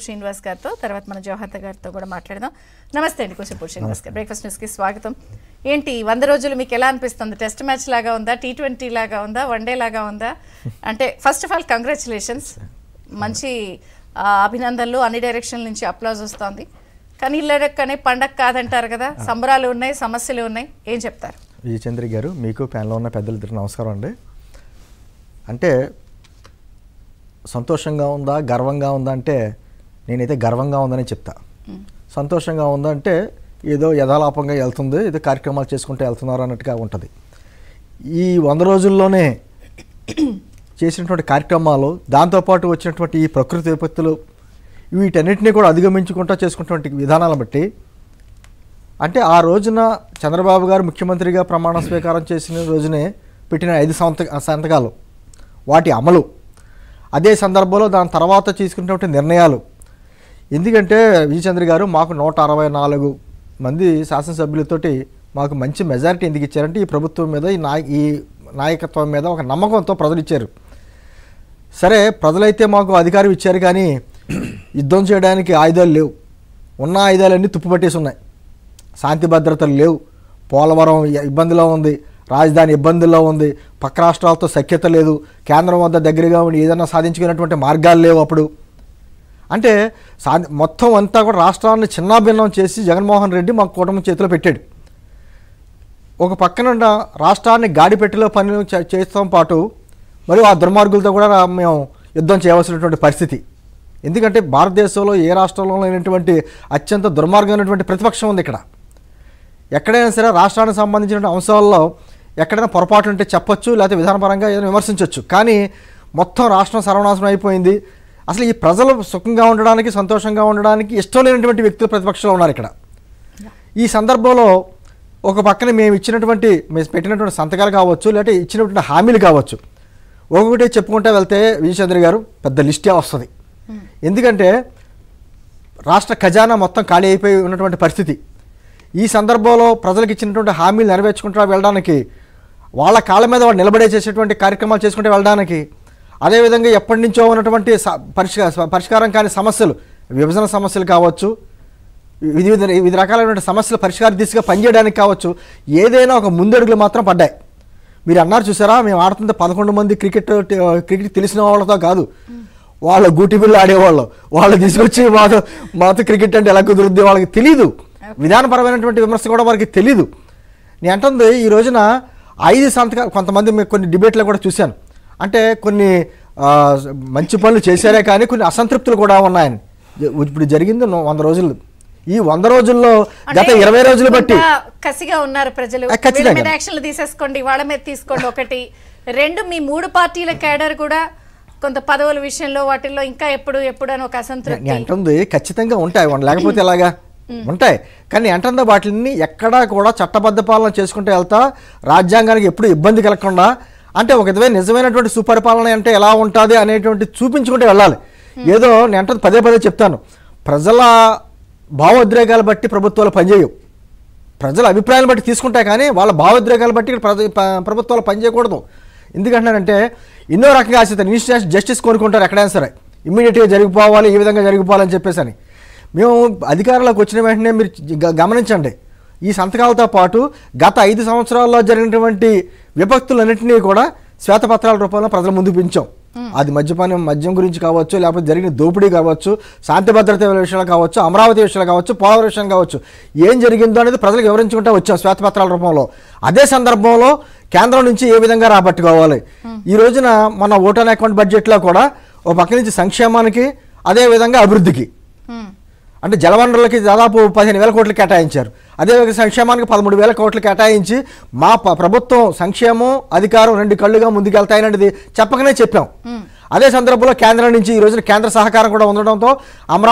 శ్రీనివాస్ గారితో తర్వాత మన జవహర్ గారితో కూడా మాట్లాడదాం. నమస్తే అండి కూచిపూడి శ్రీనివాస్ గారు, బ్రేక్ఫాస్ట్ న్యూస్ కి స్వాగతం. ఏంటి 100 రోజులు మీకు ఎలా అనిపిస్తుంది? టెస్ట్ మ్యాచ్ లాగా ఉందా, T20 లాగా ఉందా, వన్డే లాగా ఉందా? అంటే ఫస్ట్ ఆఫ్ ఆల్ కంగ్రాచులేషన్స్, మంచి అభినందనలు, అన్ని డైరెక్షన్ నుంచి అప్లాజ్ వస్తుంది. కానీ ఇల్లడక్కనే పండగ కాదంటారు కదా, సంబరాలు ఉన్నాయి, సమస్యలు ఉన్నాయి, ఏం చెప్తారు? విజయచంద్రి గారు, మీకు ప్యానెల్లో ఉన్న పెద్దలిద్దరికి నమస్కారం అండి. అంటే సంతోషంగా ఉందా, గర్వంగా ఉందా అంటే నేనైతే గర్వంగా ఉందని చెప్తా. సంతోషంగా ఉందంటే ఏదో యథాలాపంగా వెళ్తుంది, ఏదో కార్యక్రమాలు చేసుకుంటూ వెళ్తున్నారు అన్నట్టుగా ఉంటుంది. ఈ 100 రోజుల్లోనే చేసినటువంటి కార్యక్రమాలు, దాంతోపాటు వచ్చినటువంటి ఈ ప్రకృతి విపత్తులు, వీటన్నిటినీ కూడా అధిగమించుకుంటూ చేసుకున్నటువంటి విధానాలను బట్టి, అంటే ఆ రోజున చంద్రబాబు గారు ముఖ్యమంత్రిగా ప్రమాణ స్వీకారం చేసిన రోజునే పెట్టిన 5 సంతకాలు, వాటి అమలు, అదే సందర్భంలో దాని తర్వాత తీసుకున్నటువంటి నిర్ణయాలు. ఎందుకంటే విజయచంద్ర గారు, మాకు 164 మంది శాసనసభ్యులతోటి మాకు మంచి మెజారిటీ ఎందుకు ఇచ్చారంటే ఈ ప్రభుత్వం మీద, ఈ నాయకత్వం మీద ఒక నమ్మకంతో ప్రజలు ఇచ్చారు. సరే, ప్రజలైతే మాకు అధికారం ఇచ్చారు, కానీ యుద్ధం చేయడానికి ఆయుధాలు లేవు. ఉన్న ఆయుధాలన్నీ తుప్పుపట్టేసి ఉన్నాయి. శాంతి భద్రతలు లేవు. పోలవరం ఇబ్బందిలో ఉంది, రాజధాని ఇబ్బందుల్లో ఉంది, పక్క రాష్ట్రాలతో సఖ్యత లేదు, కేంద్రం వద్ద దగ్గరగా ఉండి ఏదైనా సాధించుకునేటువంటి మార్గాలు లేవు. అప్పుడు అంటే మొత్తం అంతా కూడా రాష్ట్రాన్ని చిన్నాభిన్నం చేసి జగన్మోహన్ రెడ్డి మాకు కూటమి చేతిలో పెట్టాడు. ఒక పక్కన రాష్ట్రాన్ని గాడిపెట్టిలో పనులు చేస్తాం పాటు మరియు ఆ దుర్మార్గులతో కూడా మేము యుద్ధం చేయవలసినటువంటి పరిస్థితి. ఎందుకంటే భారతదేశంలో ఏ రాష్ట్రంలో లేనటువంటి అత్యంత దుర్మార్గమైనటువంటి ప్రతిపక్షం ఉంది ఇక్కడ. ఎక్కడైనా సరే రాష్ట్రానికి సంబంధించిన అంశాల్లో ఎక్కడైనా పొరపాటు ఉంటే చెప్పొచ్చు, లేకపోతే విధానపరంగా ఏదైనా విమర్శించవచ్చు. కానీ మొత్తం రాష్ట్రం సర్వనాశనం అయిపోయింది. అసలు ఈ ప్రజలు సుఖంగా ఉండడానికి, సంతోషంగా ఉండడానికి ఇష్టం లేనటువంటి వ్యక్తులు ప్రతిపక్షంలో ఉన్నారు ఇక్కడ. ఈ సందర్భంలో ఒక పక్కన మేము పెట్టినటువంటి సంతకాలు కావచ్చు, లేకపోతే ఇచ్చినటువంటి హామీలు కావచ్చు, ఒక్కొక్కటి చెప్పుకుంటూ వెళ్తే విజయచంద్ర గారు పెద్ద లిస్టే వస్తుంది. ఎందుకంటే రాష్ట్ర ఖజానా మొత్తం ఖాళీ అయిపోయి ఉన్నటువంటి పరిస్థితి. ఈ సందర్భంలో ప్రజలకు ఇచ్చినటువంటి హామీలు నెరవేర్చుకుంటూ వెళ్ళడానికి, వాళ్ళ కాళ్ళ మీద వాళ్ళు నిలబడే చేసేటువంటి కార్యక్రమాలు చేసుకుంటూ వెళ్ళడానికి, అదేవిధంగా ఎప్పటి నుంచో ఉన్నటువంటి పరిష్కారం కాని సమస్యలు, విభజన సమస్యలు కావచ్చు, వివిధ రకాలైనటువంటి సమస్యలు పరిష్కార దిశగా పనిచేయడానికి కావచ్చు, ఏదైనా ఒక ముందడుగులు మాత్రం పడ్డాయి. మీరు అన్నారు చూసారా, మేము ఆడుతుంటే 11 మంది క్రికెట్ తెలిసిన వాళ్ళతో కాదు, వాళ్ళ గూటి బిల్లు ఆడేవాళ్ళు, వాళ్ళు తీసుకొచ్చి మాతో క్రికెట్ అంటే ఎలా కుదురుద్ది వాళ్ళకి తెలీదు. విధానపరమైనటువంటి విమర్శ కూడా వారికి తెలీదు. నేను అంటుంది ఈ రోజున 5 సంతకాలు, కొంతమంది కొన్ని డిబేట్లో కూడా చూశాను, అంటే కొన్ని మంచి పనులు చేశారే కానీ కొన్ని అసంతృప్తులు కూడా ఉన్నాయని. ఇప్పుడు జరిగింది 100 రోజులు. ఈ 100 రోజుల్లో గత 20 రోజులు బట్టి కసిగా ఉన్నారు ప్రజలు. యాక్షన్లు తీసేసుకోండి, వాళ్ళ మీద తీసుకోండి. 1, 2 మీ 3 పార్టీల కేడర్ కూడా కొంత పదవుల విషయంలో వాటిల్లో ఇంకా ఎప్పుడు అని ఒక అసంతృప్తి అంటుంది. ఖచ్చితంగా ఉంటాయి, లేకపోతే ఎలాగా ఉంటాయి. కానీ అంటుందా వాటిని ఎక్కడా కూడా చట్టబద్ధ పాలన చేసుకుంటూ వెళ్తా, రాజ్యాంగానికి ఎప్పుడు ఇబ్బంది కలగకుండా, అంటే ఒక విధమైన నిజమైనటువంటి సుపరిపాలన అంటే ఎలా ఉంటుంది అనేటువంటి చూపించుకుంటూ వెళ్ళాలి. ఏదో నేను పదే చెప్తాను, ప్రజల భావోద్రేకాలు బట్టి ప్రభుత్వాలు పనిచేయవు, ప్రజల అభిప్రాయాలు బట్టి తీసుకుంటాయి, కానీ వాళ్ళ భావోద్రేకాలు బట్టి ప్రభుత్వాలు పనిచేయకూడదు. ఎందుకంటున్నారంటే ఎన్నో రకంగా ఆశిస్తారు, ఇన్స్టెంట్ జస్టిస్ కోరుకుంటారు ఎక్కడైనా సరే, ఇమ్మీడియట్గా జరిగిపోవాలి, ఈ విధంగా జరిగిపోవాలని చెప్పేసి. మేము అధికారంలోకి వచ్చిన వెంటనే మీరు గమనించండి, ఈ సంతకాలతో పాటు గత 5 సంవత్సరాల్లో జరిగినటువంటి విపత్తులన్నింటినీ కూడా శ్వేతపత్రాల రూపంలో ప్రజల ముందు పెంచాం. అది మద్యం గురించి కావచ్చు, లేకపోతే జరిగిన దోపిడీ కావచ్చు, శాంతి భద్రత విషయాలు కావచ్చు, అమరావతి విషయాలు కావచ్చు, పోలవరం విషయం కావచ్చు, ఏం జరిగిందో అనేది ప్రజలకు వివరించుకుంటూ వచ్చాం శ్వేతపత్రాల రూపంలో. అదే సందర్భంలో కేంద్రం నుంచి ఏ విధంగా రాబట్టుకోవాలి, ఈ రోజున మన ఓటాన్ అకౌంట్ బడ్జెట్లో కూడా ఒక పక్క నుంచి సంక్షేమానికి, అదేవిధంగా అభివృద్ధికి, అంటే జలవనరులకి దాదాపు 15,000 కోట్లు కేటాయించారు, అదేవిధంగా సంక్షేమానికి 13,000 కోట్లు కేటాయించి మా ప్రభుత్వం సంక్షేమం అధికారం 2 కళ్ళుగా ముందుకెళ్తాయనేది చెప్పకనే చెప్పాం. అదే సందర్భంలో కేంద్రం నుంచి ఈ రోజున కేంద్ర సహకారం కూడా ఉండడంతో అమరావతి